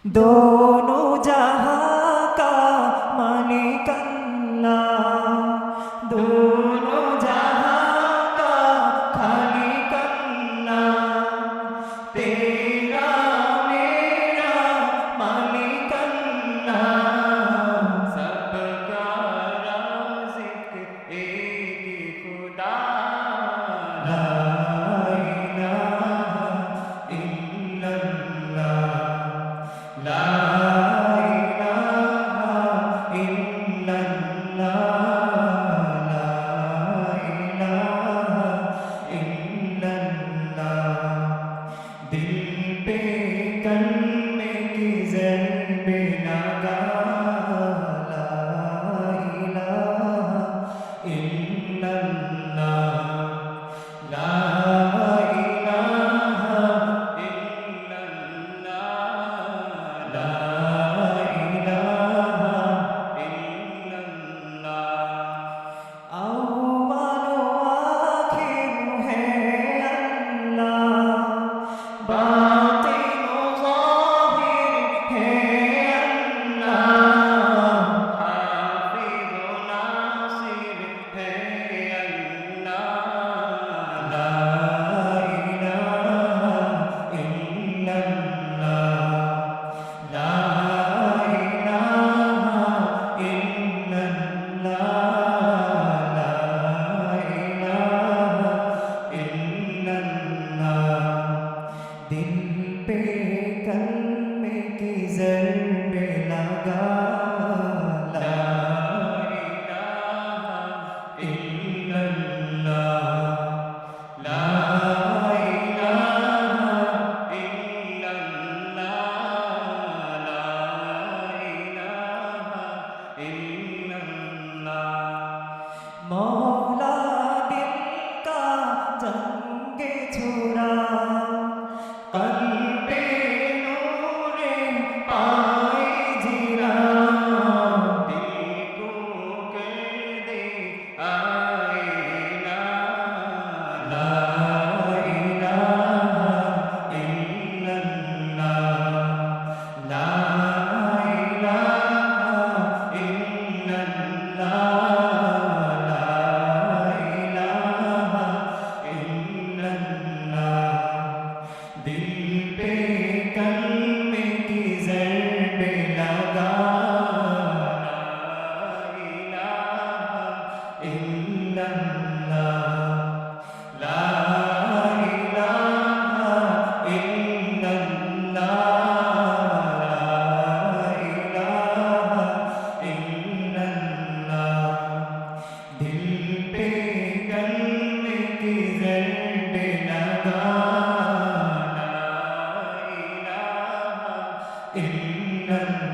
दोनों जहां का मालिक अल्लाह, दोनों जहां का खालिक अल्लाह, तेरा मेरा मालिक अल्लाह, सबका राज़िक़ एक खुदा, ला इलाहा इल्लल्लाह, ला इलाहा इल्लल्लाह, ला इलाहा इल्लल्लाह। दिल पे कलमे की ज़रबे लगा, ला इलाहा इल्लल्लाह, ला इलाहा इल्लल्लाह, ला इलाहा इल्लल्लाह। अव्वल व आखिर है अल्लाह, बातिन व ज़ाहिर है अल्लाह, हाफ़िज़ व नासिर है अल्लाह, ला इलाहा इल्लल्लाह, ला इलाहा इल्लल्लाह, ला इलाहा इल्लल्लाह। दिल पे कलमे की ज़रबे लगा, ला इलाहा इल्लल्लाह, ला इलाहा इल्लल्लाह, ला इलाहा इल्लल्लाह। मौला दिल का जंगे छुरा, कल्बे नूरे पाए जिरा, दिल को कर दे आईना, ला इलाहा इल्लल्लाह, ला इलाहा इल्लल्लाह, ला इलाहा इल्लल्लाह। दिल पे कलमे की ज़रबे लगा, ला इलाहा इल्लल्लाह, ला इलाहा इल्लल्लाह, ला इलाहा इल्लल्लाह। दिल पे कलमे की ज़रबे लगा, ला इलाहा इल्लल्लाह।